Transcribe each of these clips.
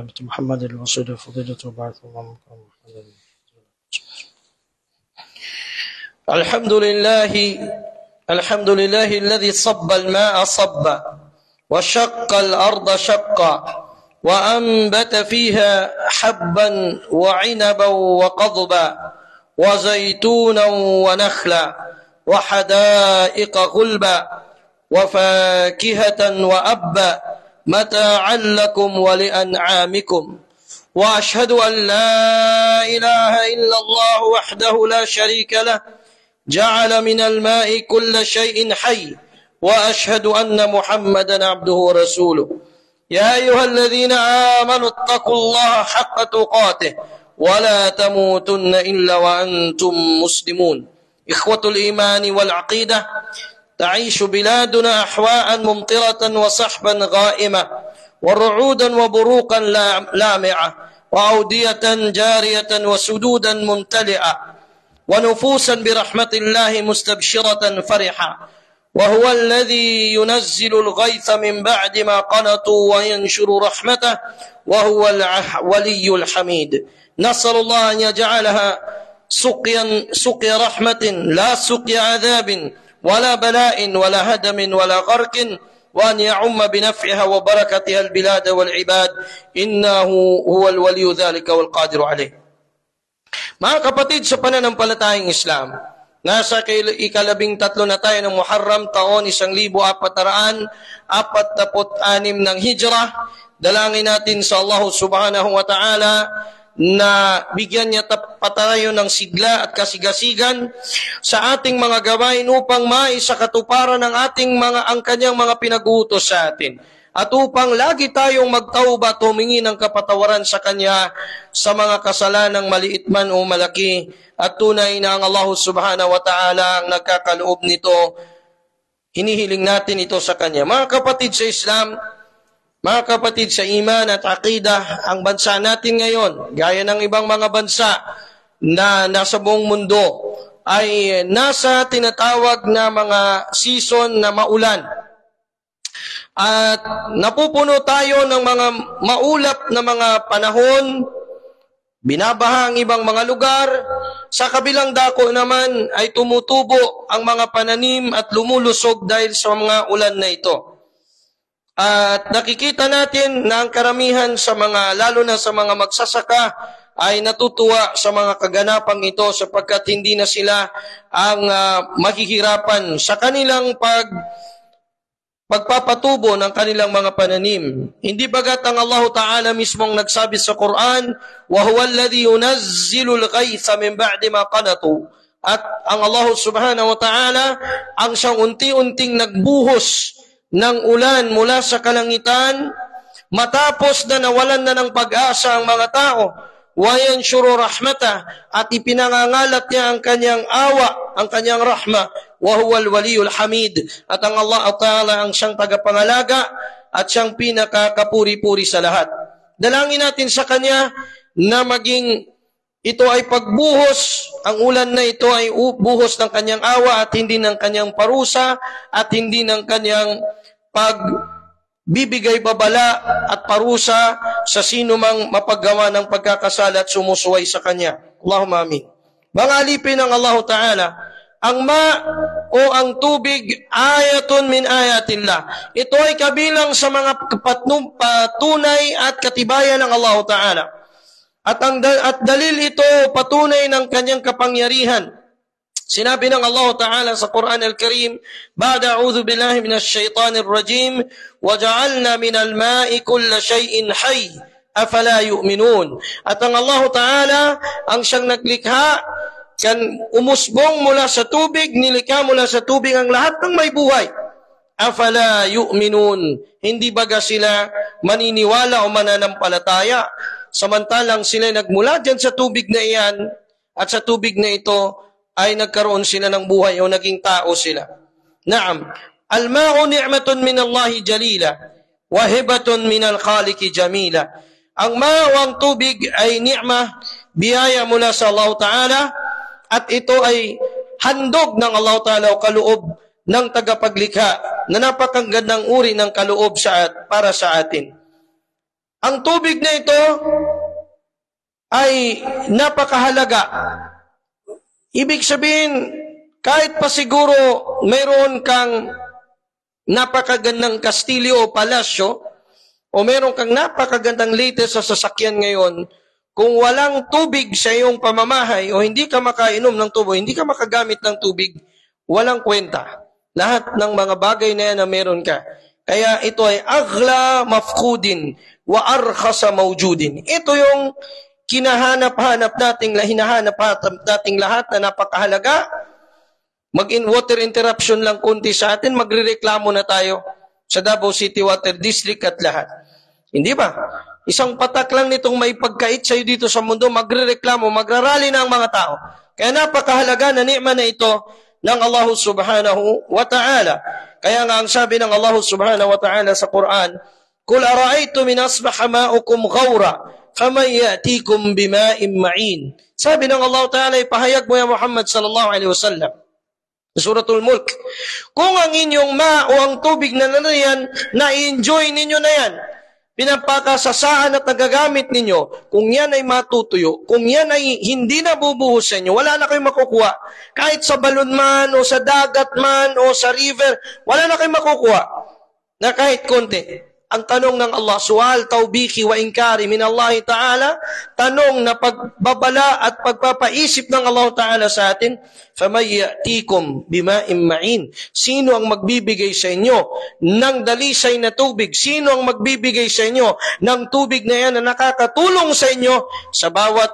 محمد الوصول فضيلة وبعث الله محمد. الحمد لله الذي صب الماء صبا وشق الأرض شقا وأنبت فيها حبا وعنبا وقضبا وزيتونا ونخلا وحدائق غلبا وفاكهة وأبا متاعا لكم ولأنعامكم وأشهد أن لا إله إلا الله وحده لا شريك له جعل من الماء كل شيء حي وأشهد أن محمدا عبده ورسوله يا أيها الذين آمنوا اتقوا الله حق تقاته ولا تموتن إلا وأنتم مسلمون. إخوة الإيمان والعقيدة، تعيش بلادنا أحواء ممطرة وصحبا غائمة ورعودا وبروقا لامعة وأودية جارية وسدودا ممتلئة ونفوسا برحمة الله مستبشرة فرحة، وهو الذي ينزل الغيث من بعد ما قنطوا وينشر رحمته وهو الولي الحميد. نسأل الله أن يجعلها سقيا رحمة لا سقيا عذاب ولا بلاء ولا هدم ولا غرق، وأن يعم بنفعها وبركتها البلاد والعباد إنه هو الولي ذلك والقادر عليه. Mga kapatid, sa pananampalatayang Islam, nasa ika-13 na tayo ng Muharram, taon 1446 ng Hijrah. Dalangin natin sa Allah subhanahu wa ta'ala na bigyan niya patayo ng sigla at kasigasigan sa ating mga gawain upang maisakatuparan ang kanyang mga pinag-uutos sa atin. At upang lagi tayong magtauba at humingi ng kapatawaran sa Kanya sa mga kasalanang maliit man o malaki. At tunay na ang Allah subhanahu wa ta'ala ang nagkakaloob nito. Hinihiling natin ito sa Kanya. Mga kapatid sa Islam, mga kapatid sa iman at aqidah, ang bansa natin ngayon, gaya ng ibang mga bansa na nasa buong mundo, ay nasa tinatawag na mga season na maulan. At napupuno tayo ng mga maulap na mga panahon, binabaha ang ibang mga lugar, sa kabilang dako naman ay tumutubo ang mga pananim at lumulusog dahil sa mga ulan na ito. At nakikita natin na ang karamihan sa lalo na sa mga magsasaka, ay natutuwa sa mga kaganapang ito sapagkat hindi na sila ang mahihirapan sa kanilang pagpapatubo ng kanilang mga pananim. Hindi bagat ang Allah Ta'ala mismong nagsabi sa Quran, وَهُوَ الَّذِي يُنَزِّلُ الْغَيْثَ مِنْ بَعْدِ مَا قَنَطُوا. At ang Allah Subhanahu wa Ta'ala ang siyang unti-unting nagbuhos ng ulan mula sa kalangitan matapos na nawalan na ng pag-asa ang mga tao. وَيَنْشُرُ رَحْمَتَهُ. At ipinangangalat niya ang kanyang awa, ang kanyang rahma. وَهُوَ الْوَلِيُّ الْحَمِيدُ. At ang Allah Ta'ala ang siyang tagapangalaga at siyang pinakakapuri-puri sa lahat. Dalangin natin sa Kanya na maging ito ay pagbuhos, ang ulan na ito ay buhos ng kanyang awa at hindi ng kanyang parusa at hindi ng kanyang pagbibigay babala at parusa sa sino mang mapaggawa ng pagkakasala at sumusuway sa Kanya. Allahumma amin. Mga alipin ng Allah Ta'ala, ang o ang tubig, ayatun min ayatillah. Ito ay kabilang sa mga patunay at katibayan ng Allah Ta'ala. At dalil ito patunay ng kanyang kapangyarihan. Sinabi ng Allah Ta'ala sa Quran Al-Karim, Ba'da a'udhu billahi minash shaitanir rajim, وَجَعَلْنَا مِنَ الْمَاءِ كُلَّ شَيْءٍ حَيٍّ أَفَلَا يُؤْمِنُونَ. At ang Allah Ta'ala, ang siyang naglikha, umusbong mula sa tubig, nilikha mula sa tubig ang lahat ng may buhay. Afala yu'minun. Hindi baga sila maniniwala o mananampalataya, samantalang sila nagmula dyan sa tubig na iyan, at sa tubig na ito ay nagkaroon sila ng buhay o naging tao sila. Naam, al-ma'u ni'matun min Allah jalila, wa hibatun min al-khaliqi jamila. Ang ang tubig ay ni'mah, biyaya mula sa Allah Ta'ala, at ito ay handog ng Allah Ta'ala o kaloob ng tagapaglikha na napakagandang uri ng kaloob para sa atin. Ang tubig na ito ay napakahalaga. Ibig sabihin, kahit pa siguro mayroon kang napakagandang kastilyo o palasyo, o mayroon kang napakagandang latest sa sasakyan ngayon, kung walang tubig sa iyong pamamahay o hindi ka makainom ng tubig, hindi ka makagamit ng tubig, walang kwenta. Lahat ng mga bagay na yan na meron ka. Kaya ito ay aghla mafkudin wa arkhasa mawjudin. Ito yung hinahanap nating lahat na napakahalaga. Water interruption lang kunti sa atin, magrereklamo na tayo sa Davao City Water District at lahat. Hindi ba? Isang patak lang nitong may pagkait sa'yo dito sa mundo, magrereklamo, magrarally na ang mga tao. Kaya napakahalaga na ni'ma na ito ng Allah subhanahu wa ta'ala. Kaya nga ang sabi ng Allah subhanahu wa ta'ala sa Quran, Kul ara'aytum min asbaha ma'ukum ghawra, faman ya'tikum bima'in ma'in. Sabi ng Allah ta'ala, ipahayag mo ya Muhammad sallallahu alaihi wasallam. Suratul Mulk. Kung ang inyong o ang tubig na nariyan, na-enjoy ninyo na yan, pinapakasasaan at nagagamit ninyo, kung yan ay matutuyo, kung yan ay hindi na bubuhos sa inyo, wala na kayong makukuha. Kahit sa balon man, o sa dagat man, o sa river, wala na kayong makukuha. Na kahit konti. Ang tanong ng Allah, sual, taubiki, wa inkari min Allah Ta'ala, tanong na pagbabala at pagpapaisip ng Allah Ta'ala sa atin, فَمَيَّأْتِيكُمْ بِمَائِمْ مَعِينَ. Sino ang magbibigay sa inyo ng dalisay na tubig? Sino ang magbibigay sa inyo ng tubig na yan na nakakatulong sa inyo sa bawat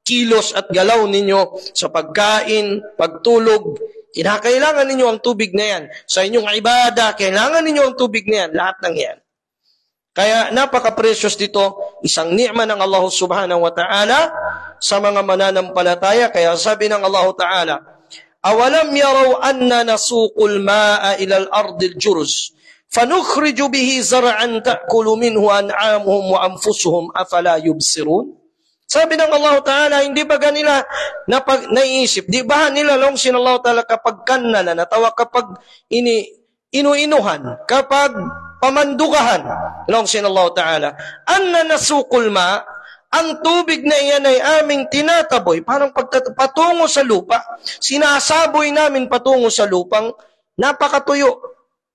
kilos at galaw ninyo sa pagkain, pagtulog? Kinakailangan ninyo ang tubig na yan. Sa inyong ibada, kailangan ninyo ang tubig na yan. Lahat ng yan. Kaya napaka-precious dito, isang ni'ma ng Allah subhanahu wa ta'ala sa mga mananampalataya. Kaya sabi ng Allah ta'ala, Awalam yaraw anna nasuqul ma'a ilal ardil juruz, fanukhriju bihi zar'an ta'kulu minhu an'amuhum wa anfusuhum afala yubsirun. Sabi ng Allah ta'ala, hindi ba ganila naiisip? Di ba nila long sin Allah ta'ala kapag kanala, natawa kapag inuinuhan, kapag pamandugahan, long sin Allah ta'ala, anna nasukul ma, ang tubig na iyan ay aming tinataboy, parang patungo sa lupa, sinasaboy namin patungo sa lupang napakatuyo.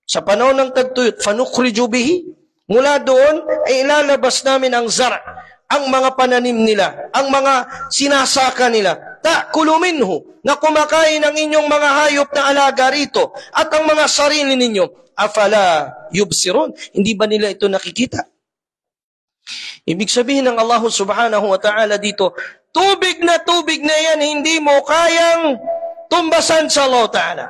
Sa panahon ng tagtuyot, fanukhriju bihi, mula doon ay ilalabas namin ang zara, ang mga pananim nila, ang mga sinasaka nila, ta'kulu minhu, na kumakain ang inyong mga hayop na alaga rito, at ang mga sarili ninyo, afala yubsirun, hindi ba nila ito nakikita? Ibig sabihin ng Allah subhanahu wa ta'ala dito, tubig na yan, hindi mo kayang tumbasan sa Allah ta'ala.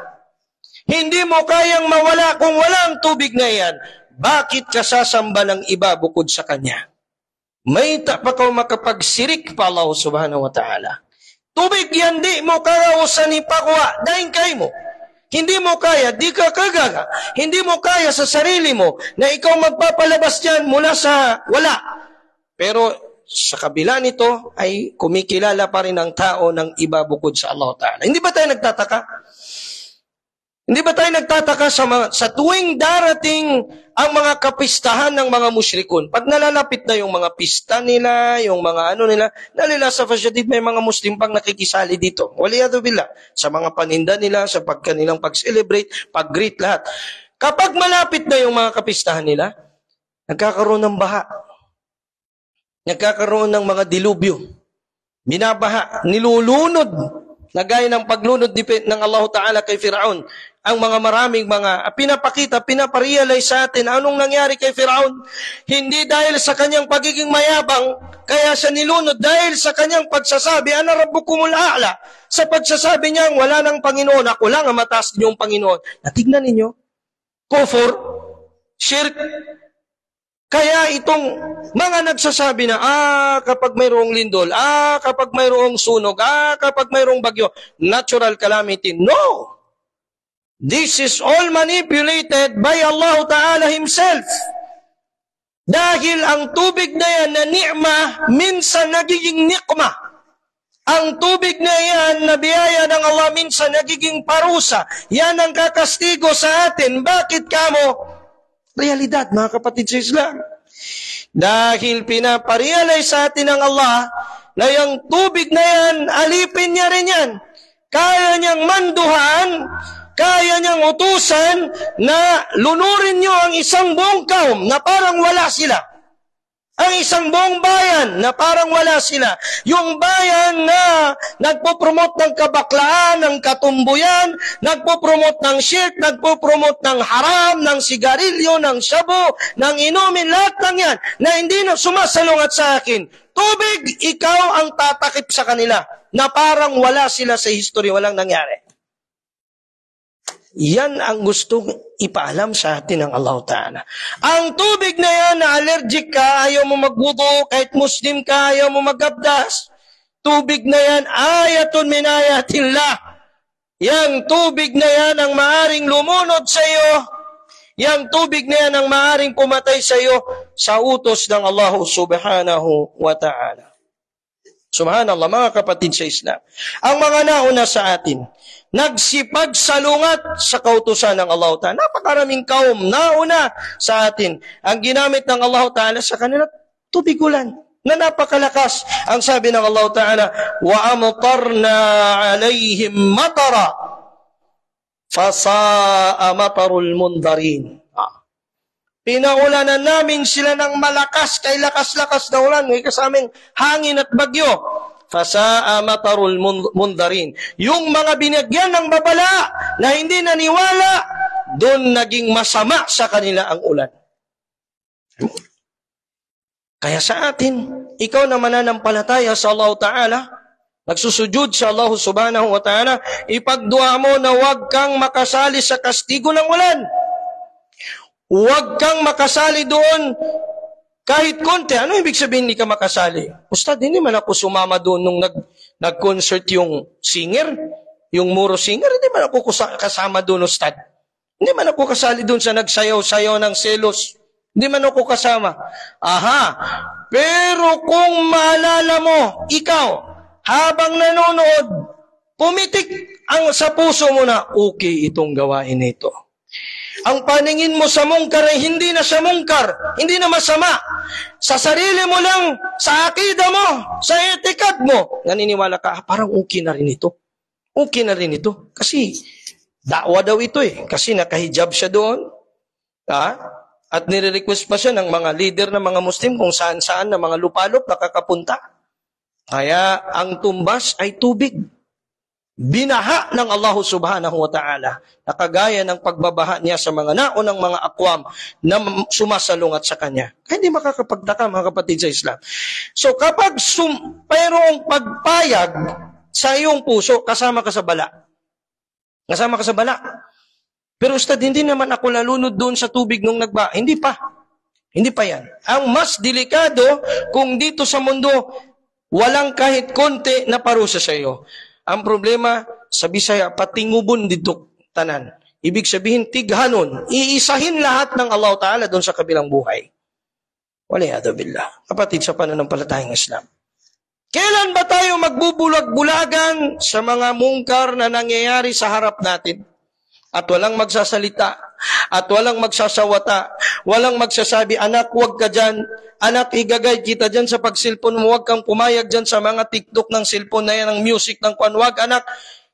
Hindi mo kayang mawala kung walang tubig na yan. Bakit ka sasamba ng iba bukod sa Kanya? May pa ka makapagsirik pa Allah subhanahu wa ta'ala. Tubig yan, di mo karausan ni pakwa, dahin kay mo. Hindi mo kaya, di ka kagaga. Hindi mo kaya sa sarili mo na ikaw magpapalabas dyan mula sa wala. Pero sa kabila nito ay kumikilala pa rin ang tao ng iba bukod sa Allah Ta'ala. Hindi ba tayo nagtataka? Hindi ba tayo nagtataka sa tuwing darating ang mga kapistahan ng mga musyrikun? Pag nalalapit na yung mga pista nila, yung mga ano nila, nalila sa Fajadid may mga Muslim pang nakikisali dito. Waliyadu billah. Sa mga paninda nila, sa pagkanilang pag-celebrate, pag-greet lahat. Kapag malapit na yung mga kapistahan nila, nagkakaroon ng baha. Nagkakaroon ng mga dilubyo. Binabaha, nilulunod. Nagaya ng paglunod ng Allah Ta'ala kay Firaun. Ang mga maraming mga pinaparealize sa atin anong nangyari kay Firaun. Hindi dahil sa kanyang pagiging mayabang, kaya siya nilunod dahil sa kanyang pagsasabi, Ana Rabbukumul A'la. Sa pagsasabi niya, wala nang Panginoon, ako lang ang mataas niyong Panginoon. Natignan ninyo, kufur, shirk. Kaya itong mga nagsasabi na, kapag mayroong lindol, kapag mayroong sunog, kapag mayroong bagyo, natural calamity. No! This is all manipulated by Allah Ta'ala Himself. Dahil ang tubig na yan na ni'ma, minsan nagiging nikma. Ang tubig na yan na biyaya ng Allah, minsan nagiging parusa. Yan ang kakastigo sa atin. Bakit kamo? Realidad, mga kapatid sa Islam. Dahil pinaparealize sa atin ng Allah na yung tubig na yan, alipin niya rin yan. Kaya niyang manduhan, kaya niyang utusan na lunurin niyo ang isang buong kaum na parang wala sila. Ang isang buong bayan na parang wala sila. Yung bayan na nagpo-promote ng kabaklaan, ng katumbuyan, nagpo-promote ng shirk, nagpo-promote ng haram, ng sigarilyo, ng shabu, ng inumin, lahat ng yan na hindi na sumasalungat sa akin. Tubig, ikaw ang tatakip sa kanila na parang wala sila sa history, walang nangyari. Yan ang gustong ipaalam sa atin ng Allah Ta'ala. Ang tubig na yan na allergic ka, ayaw mo magwudu, kahit Muslim ka, ayaw mo magabdas. Tubig na yan, ayatun min ayatillah. Yang tubig na yan ang maaring lumunod sa iyo. Yang tubig na yan ang maaring pumatay sa iyo sa utos ng Allah Subhanahu wa Ta'ala. Subhanallah, mga kapatid sa Islam. Ang mga nauna sa atin, nagsipagsalungat sa kautusan ng Allah Ta'ala. Napakaraming kaum nauna sa atin. Ang ginamit ng Allah Ta'ala sa kanila, tubig ulan na napakalakas. Ang sabi ng Allah Ta'ala, وَأَمْطَرْنَا عَلَيْهِمْ مَطَرًا فَسَاءَ مَطَرُ الْمُنْذَرِينَ. Pinaulanan namin sila ng malakas, kay lakas-lakas na ulan, may kasaming hangin at bagyo. Fasa'a matarul mundarin. Yung mga binigyan ng babala na hindi naniwala, doon naging masama sa kanila ang ulan. Kaya sa atin, ikaw na mananampalataya sa Allah Ta'ala, nagsusujud sa Allah Subhanahu wa Ta'ala, ipagdua mo na huwag kang makasali sa kastigo ng ulan. Huwag kang makasali doon kahit konti. Ano ibig sabihin hindi ka makasali? Ustad, hindi man ako sumama doon nung nag-concert yung singer, yung Muro singer. Hindi man ako kasama doon, Ustad. Hindi man ako kasali doon sa nagsayaw-sayaw ng selos. Hindi man ako kasama. Aha, pero kung maalala mo, ikaw, habang nanonood, pumitik ang sa puso mo na, okay itong gawain nito. Ang paningin mo sa mungkar ay hindi na siya mungkar, hindi na masama. Sa sarili mo lang, sa akida mo, sa etikad mo, naniniwala ka, parang okay na rin ito. Okay na rin ito. Kasi, dakwa daw ito eh. Kasi nakahijab siya doon. At nire-request pa siya ng mga leader ng mga Muslim kung saan-saan na mga lupalop nakakapunta. Kaya, ang tumbas ay tubig. Binaha ng Allah Subhanahu wa Ta'ala na kagaya ng pagbabaha niya sa mga naunang mga akwam na sumasalungat sa kanya. Kaya hindi makakapagtaka, mga kapatid sa Islam. So kapag mayroong pagpayag sa iyong puso, kasama ka sa bala. Kasama ka sa bala. Pero Ustad, hindi naman ako lalunod doon sa tubig nung nagba. Hindi pa. Hindi pa yan. Ang mas delikado kung dito sa mundo walang kahit konti na parusa sa iyo. Ang problema, sa Bisaya, patingubon dito tanan. Ibig sabihin, tighanon. Iisahin lahat ng Allah Ta'ala doon sa kabilang buhay. Waliyadu billah. Kapatid sa pananampalatayang Islam. Kailan ba tayo magbubulag-bulagan sa mga mungkar na nangyayari sa harap natin? At walang magsasalita, at walang magsasawata, walang magsasabi, anak, huwag ka dyan, anak, igagay kita dyan sa pagsilpon mo, huwag kang pumayag dyan sa mga TikTok ng silpon na yan, ang music ng kwan, huwag anak.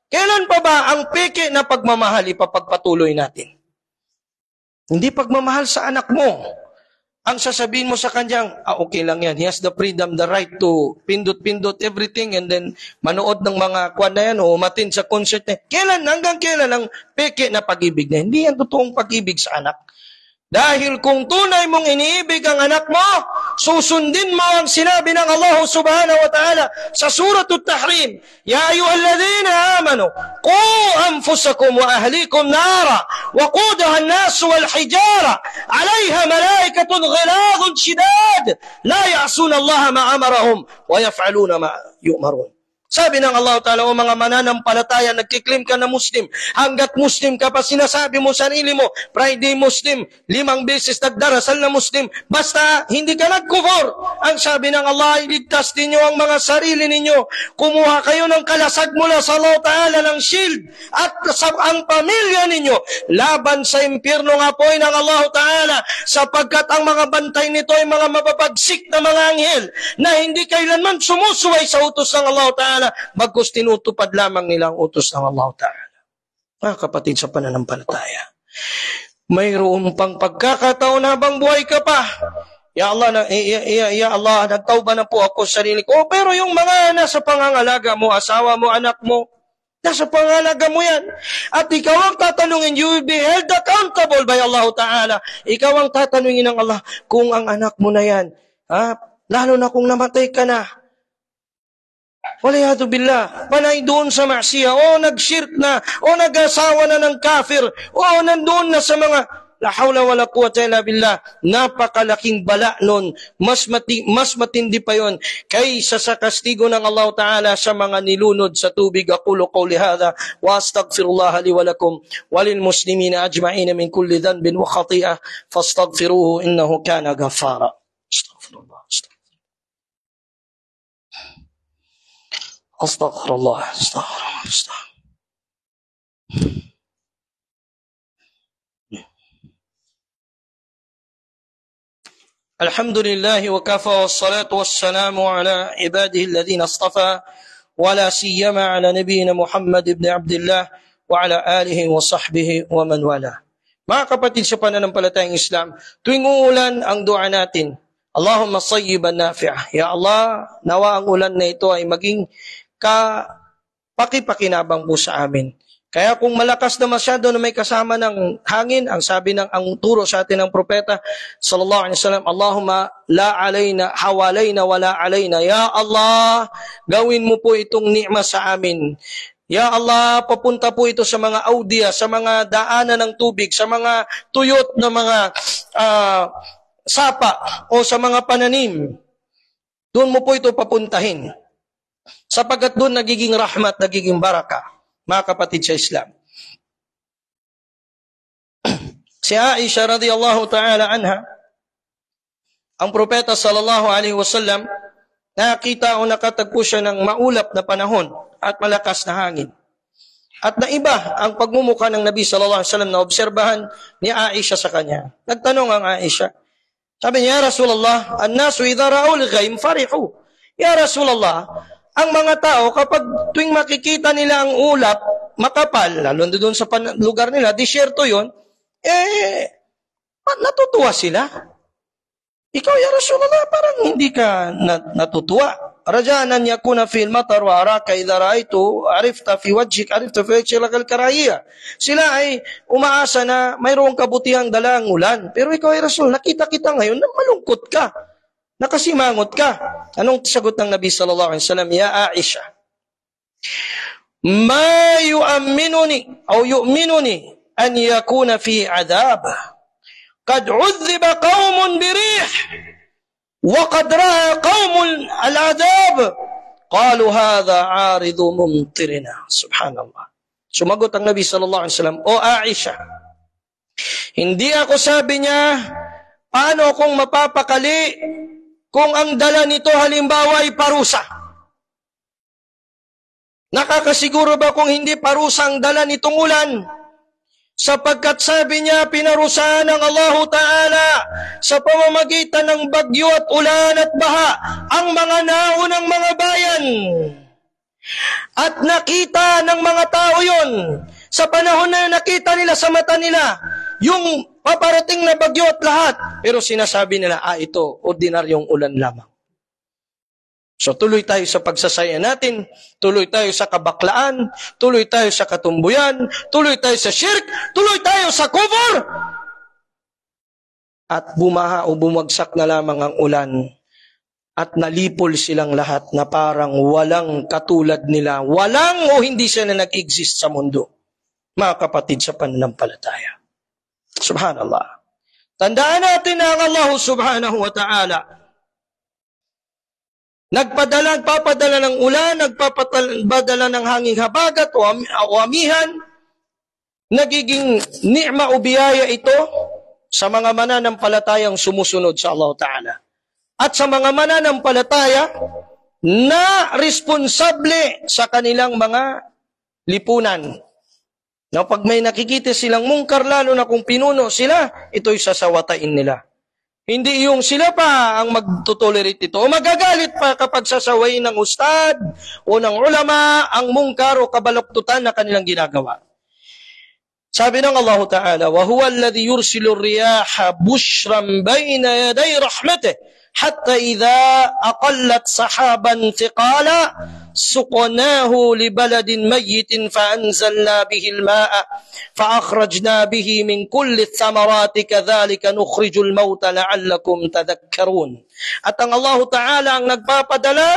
Kailan pa ba ang peke na pagmamahal ipapagpatuloy natin? Hindi pagmamahal sa anak mo. Ang sasabihin mo sa kanyang, okay lang yan. He has the freedom, the right to pindot-pindot everything and then manood ng mga kwan na yan o umatin sa concert na. Kailan, hanggang kailan ang peke na pag-ibig na? Hindi yan totoong pag-ibig sa anak. Dahil kung tunay mong iniibig ang anak mo, susundin mo ang sinabi ng Allah Subhanahu wa Ta'ala sa Surah At-Tahrim. Ya ayyuhalladhina amanu, qu anfusakum wa ahlikum nara, wa qudaha an-nas wal hijara, 'alayha malaikatun ghiladun shidad, la ya'suna Allah ma amarahum wa yaf'aluna ma yu'marun. Sabi ng Allah Ta'ala, o mga mananampalataya, nagkiklaim ka na Muslim. Hanggat Muslim ka pa, sinasabi mo sarili mo, Friday Muslim, 5 beses nagdarasal na Muslim. Basta hindi ka nagkufur. Ang sabi ng Allah, iligtas ninyo ang mga sarili ninyo. Kumuha kayo ng kalasag mula sa Allah Ta'ala ng shield. At ang pamilya ninyo, laban sa impyerno nga po ng Allah Ta'ala. Sapagkat ang mga bantay nito ay mga mababagsik na mga anghel na hindi kailanman sumusuway sa utos ng Allah Ta'ala. Bagkus tinutupad lamang nila ang utos ng Allah Ta'ala. Mga kapatid sa pananampalataya, mayroon pang pagkakataon habang buhay ka pa. Ya Allah, ya Allah, nagtauba na po ako sa sarili ko. Pero yung mga nasa pangangalaga mo, asawa mo, anak mo, nasa pangangalaga mo yan. At ikaw ang tatanungin, you will be held accountable by Allah Ta'ala. Ikaw ang tatanungin ng Allah kung ang anak mo na yan, lalo na kung namatay ka na, waliyadu billah, panay doon sa ma'siya, o nag-shirk na, o nag-asawa na ng kafir, o nandoon na sa mga, la hawla wala quwwata illa billah, napakalaking bala nun, mas matindi pa yon kaysa sa kastigo ng Allah Ta'ala sa mga nilunod sa tubig. Aqulu qawli hadha, wa astaghfirullah li wa lakum, walil muslimina ajma'ina min kulli dhanbin wa khati'ah, fastaghfiruhu innahu kana ghaffara. Astaghfirullah. Astaghfirullah. Alhamdulillah wa kafa wassalatu wassalamu ala ibadihi alladhina istafa wa la siyama ala nabiyyina Muhammad ibn Abdullah wa ala alihi wa sahbihi wa man wala. Mga kapatid sa pananampalatayang Islam, tuwing uulan ang dua natin, Allahumma sayyiban nafi'ah. Ya Allah, nawa ang ulan na ito ay maging pakipakinabang po sa amin. Kaya kung malakas na masyado na may kasama ng hangin, ang sabi ang turo sa atin ng propeta sallallahu alaihi wasallam, Allahumma la alayna hawalayna wala alayna. Ya Allah, gawin mo po itong ni'ma sa amin. Ya Allah, papunta po ito sa mga audia, sa mga daanan ng tubig, sa mga tuyot na mga sapa o sa mga pananim. Doon mo po ito papuntahin. Sapagkat doon nagiging rahmat, nagiging baraka, mga kapatid sa Islam. Si Aisha radhiyallahu ta'ala anha, ang propeta sallallahu alaihi wasallam, nakita o nakatagpo siya ng maulap na panahon at malakas na hangin. At naiba ang pagmumukha ng Nabi sallallahu alaihi wasallam na obserbahan ni Aisha sa kanya. Nagtanong ang Aisha. Sabi niya, Ya Rasulullah, an-nasu idha ra'ul ghaim farihu. Ya Rasulullah, ang mga tao, kapag tuwing makikita nila ang ulap, makapal, lalo doon sa lugar nila, disyerto yun, natutuwa sila. Ikaw, Ya Rasulullah, parang hindi ka natutuwa. Raja'an an yakuna fil matar wa araka idha ra'aytu arifta fi wajhik lakal karahiyya. Sila ay umaasa na mayroong kabutihang dala ang ulan. Pero ikaw, Ya Rasul, nakita kita ngayon na malungkot ka. Nakasimangot ka. Anong sagot ng Nabi sallallahu alaihi wasallam? Ya Aisha, ma yu'minuni aw yu'minuni an yakuna fi adab. Qad 'udhiba qaumun birih wa qad ra'a qaumun al-adab. Qalu hadha 'aridu mumtirina. Subhanallah. Sumagot ang Nabi sallallahu alaihi wasallam, O Aisha, hindi ako sabi niya, paano akong mapapakali kung ang dala nito halimbawa ay parusa? Nakakasiguro ba kung hindi parusa ang dala nitong ulan? Sapagkat sabi niya, pinarusahan ng Allah Ta'ala sa pamamagitan ng bagyo at ulan at baha ang mga naunang mga bayan. At nakita ng mga tao yun. Sa panahon na nakita nila sa mata nila yung paparating na bagyo at lahat. Pero sinasabi nila, ito, ordinaryong ulan lamang. So tuloy tayo sa pagsasaya natin, tuloy tayo sa kabaklaan, tuloy tayo sa katumbuyan, tuloy tayo sa shirk, tuloy tayo sa kufur. At bumaha o bumagsak na lamang ang ulan. At nalipol silang lahat na parang walang katulad nila. Walang o hindi sila nag-exist sa mundo. Mga kapatid sa pananampalataya. Subhanallah. Tandaan natin na ang Allah subhanahu wa ta'ala nagpapadala ng ulan, nagpapadala ng hanging habagat o amihan, nagiging ni'ma o biyaya ito sa mga mananampalatayang sumusunod sa Allah Ta'ala. At sa mga mananampalataya na responsable sa kanilang mga lipunan. Now, pag may nakikita silang mungkar, lalo na kung pinuno sila, ito'y sasawatain nila. Hindi yung sila pa ang magtutolerate ito. O magagalit pa kapag sasawayin ng ustad o ng ulama ang mungkar o kabaluktutan na kanilang ginagawa. Sabi ng Allah Ta'ala, وَهُوَ الَّذِي يُرْسِلُ الرِّيَاحَ بُشْرًا بَيْنَ يَدَيْ رَحْمَتِهِ حَتَّى إِذَا أَقَلَّتْ سَحَابًا ثِقَالًا سُقْنَاهُ لِبَلَدٍ مَيِّتٍ فَأَنزَلْنَا بِهِ الْمَاءَ فَأَخْرَجْنَا بِهِ مِنْ كُلِّ الثَّمَرَاتِ كَذَلِكَ نُخْرِجُ الْمَوْتَ لَعَلَّكُمْ تَذَكَّرُونَ. At ang Allah Ta'ala ang nagpapadala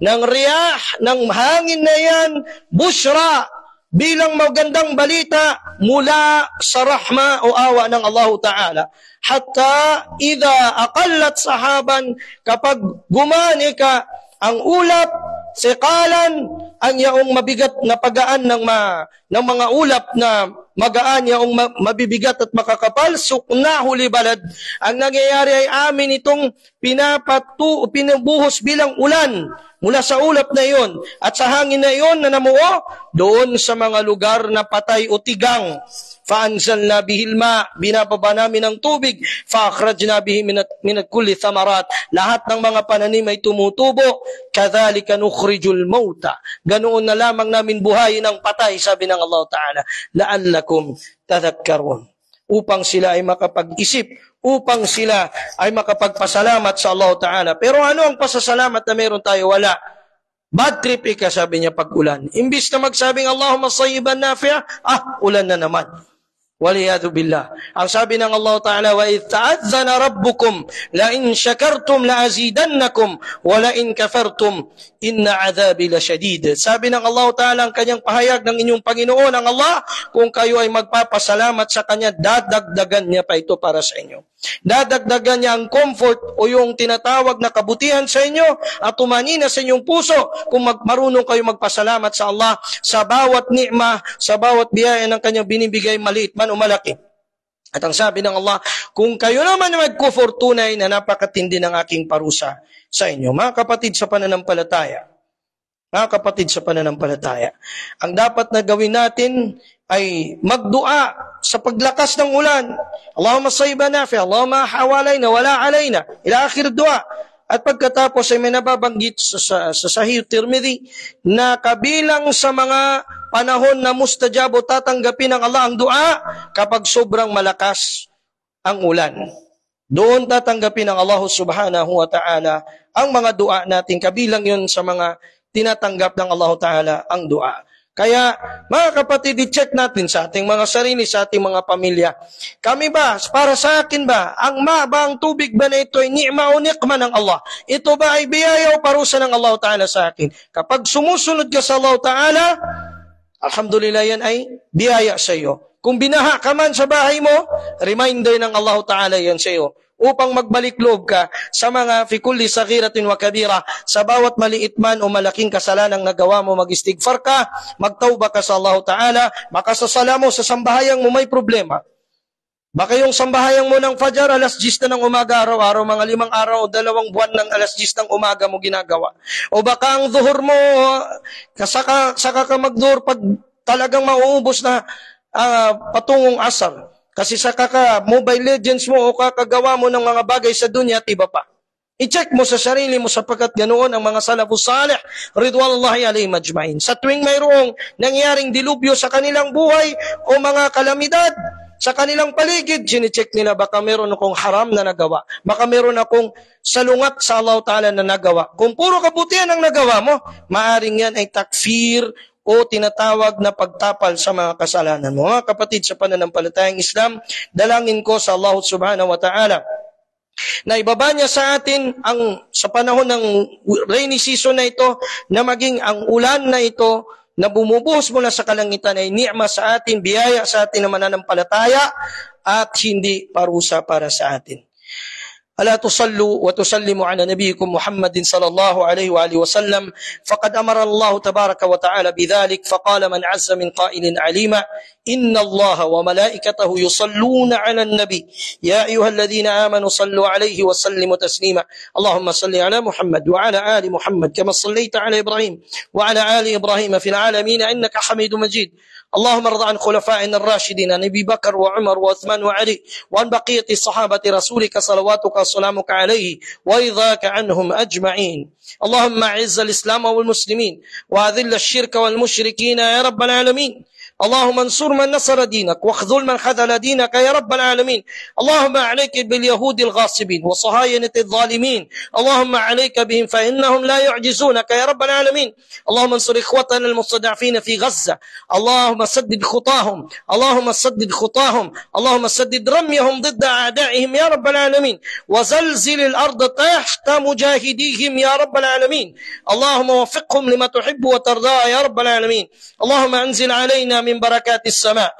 ng riyah, ng hangin na yan, bushra, bilang magandang balita mula sa rahma o awa ng Allah Ta'ala. Hatta idha aqallat sahaban, kapag gumani ka ang ulap, sekalan, ang yaong mabigat na pagaan ng mga ulap na magaan, yaong mabibigat at makakapal, suknahu li balad. Ang nangyayari ay amin itong pinubuhos bilang ulan mula sa ulap na iyon at sa hangin na iyon na namuo doon sa mga lugar na patay o tigang. فَأَنْزَلْنَا بِهِ الْمَاءَ, binababa namin ang tubig. فَأَخْرَجْنَا بِهِ مِنَ كُلِّ ثَمَرَاتٍ, lahat ng mga pananim ay tumutubo. كَذَلِكَ نُخْرِجُ الْمَوْتَ, ganoon na lamang namin buhayin ang patay, sabi ng Allah Ta'ala. لَعَلَّكُمْ تَذَكَّرُونَ, upang sila ay makapag-isip, upang sila ay makapagpasalamat sa Allah Ta'ala. Pero ano ang pasasalamat na meron tayo? Wala. Bad trip ika, sabi niya pag ulan. Imbis na magsabing Allahumma sayyiban nafi'a, ulan na naman. Waliyadu billah. Ang sabi ng Allah Ta'ala, وَإِذْ تَعَذَّنَ رَبُّكُمْ لَإِنْ شَكَرْتُمْ لَأَزِيدَنَّكُمْ وَلَإِنْ كَفَرْتُمْ إِنَّ عَذَابِي لَشَدِيدٌ. Sabi ng Allah Ta'ala, ang kanyang pahayag ng inyong Panginoon, ang Allah, kung kayo ay magpapasalamat sa Kanya, dadagdagan niya pa ito para sa inyo. Dadagdagan niya ang comfort o yung tinatawag na kabutihan sa inyo at tumanina sa inyong puso kung marunong kayo magpasalamat sa Allah sa bawat ni'ma, sa bawat biyaya ng kanyang binibigay, maliit man o malaki. At ang sabi ng Allah, kung kayo naman magkufur, tunay na napakatindi ng aking parusa sa inyo. Mga kapatid sa pananampalataya, ang dapat na gawin natin ay magdua sa paglakas ng ulan. Allahumma sayyiban nafi'a, Allahumma hawalayna wala alayna, ila akhir dua. At pagkatapos ay may nababanggit sa Sahih Tirmidhi na kabilang sa mga panahon na mustajab o tatanggapin ng Allah ang dua kapag sobrang malakas ang ulan. Doon tatanggapin ng Allah subhanahu wa ta'ala ang mga dua natin. Kabilang yun sa mga tinatanggap ng Allah Ta'ala ang dua. Kaya, mga kapatid, i-check natin sa ating mga sarili, sa ating mga pamilya. Kami ba, para sa akin ba, ang tubig ba na ito ay ni'ma o ni'ma ng Allah? Ito ba ay biyaya o parusa ng Allah Ta'ala sa akin? Kapag sumusunod ka sa Allah Ta'ala, alhamdulillah, yan ay biyaya sa iyo. Kung binaha ka man sa bahay mo, reminder ng Allah Ta'ala yan sa iyo, upang magbalik loob ka sa mga fi kulli saghiratin wa kabira, sa bawat maliit man o malaking kasalanang nagawa mo, mag-istighfar ka, magtauba ka sa Allah Ta'ala. Baka sa sala mo, sa sambahayang mo may problema. Baka yung sambahayang mo ng Fajar, alas 10 na ng umaga araw-araw, mga 5 araw o 2 buwan ng alas 10 ng umaga mo ginagawa. O baka ang zuhur mo, saka ka magduhur pag talagang mauubos na patungong asar. Kasi sa Mobile Legends mo o kakagawa mo ng mga bagay sa dunya at iba pa. I-check mo sa sarili mo sapagkat ganoon ang mga salafus salih, ridwanullahi alayhim ajma'in. Sa tuwing mayroong nangyaring dilubyo sa kanilang buhay o mga kalamidad sa kanilang paligid, sine-check nila baka meron akong haram na nagawa. Baka meron akong salungat sa Allah Ta'ala na nagawa. Kung puro kabutihan ang nagawa mo, maaring yan ay takfir o tinatawag na pagtapal sa mga kasalanan mo. Mga kapatid sa pananampalatayang Islam, dalangin ko sa Allah subhanahu wa ta'ala na ibaba niya sa atin sa panahon ng rainy season na ito, na maging ang ulan na ito na bumubuhos mula sa kalangitan ay ni'ma sa atin, biyaya sa atin na mananampalataya at hindi parusa para sa atin. ألا تصلوا وتسلموا على نبيكم محمد صلى الله عليه وآله وسلم، فقد أمر الله تبارك وتعالى بذلك، فقال من عز من قائل عليما: إن الله وملائكته يصلون على النبي يا أيها الذين آمنوا صلوا عليه وسلموا تسليما. اللهم صل على محمد وعلى آل محمد كما صليت على إبراهيم وعلى آل إبراهيم في العالمين إنك حميد مجيد. اللهم ارض عن خلفائنا الراشدين أبي بكر وعمر وعثمان وعلي، وعن بقية الصحابة رسولك صلواتك وسلامك عليه وإرضاك عنهم أجمعين. اللهم أعز الإسلام والمسلمين وأذل الشرك والمشركين يا رب العالمين. اللهم انصر من نصر دينك واخذل من خذل دينك يا رب العالمين. اللهم عليك باليهود الغاصبين وصهاينة الظالمين، اللهم عليك بهم فإنهم لا يعجزونك يا رب العالمين. اللهم انصر إخوتنا المستضعفين في غزة، اللهم سدد خطاهم، اللهم سدد خطاهم، اللهم سدد رميهم ضد أعدائهم يا رب العالمين، وزلزل الأرض تحت مجاهديهم يا رب العالمين. اللهم وفقهم لما تحب وترضى يا رب العالمين. اللهم انزل علينا من بركات السماء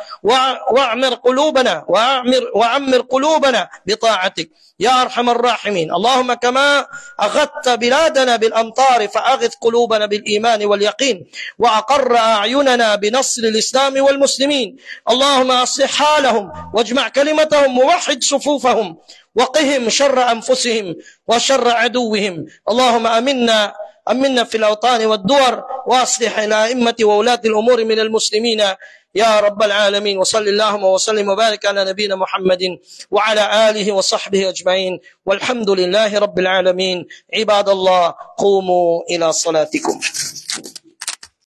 واعمر قلوبنا بطاعتك يا أرحم الراحمين. اللهم كما أغثت بلادنا بالأمطار فأغث قلوبنا بالإيمان واليقين، وأقر أعيننا بنصر الإسلام والمسلمين. اللهم أصلح حالهم واجمع كلمتهم ووحد صفوفهم، وقهم شر أنفسهم وشر عدوهم. اللهم أمنا في الأوطان والدور، وأصلح الأئمة وولاة الأمور من المسلمين يا رب العالمين. وصل اللهم وسلم وبارك على نبينا محمد وعلى آله وصحبه أجمعين، والحمد لله رب العالمين. عباد الله، قوموا إلى صلاتكم.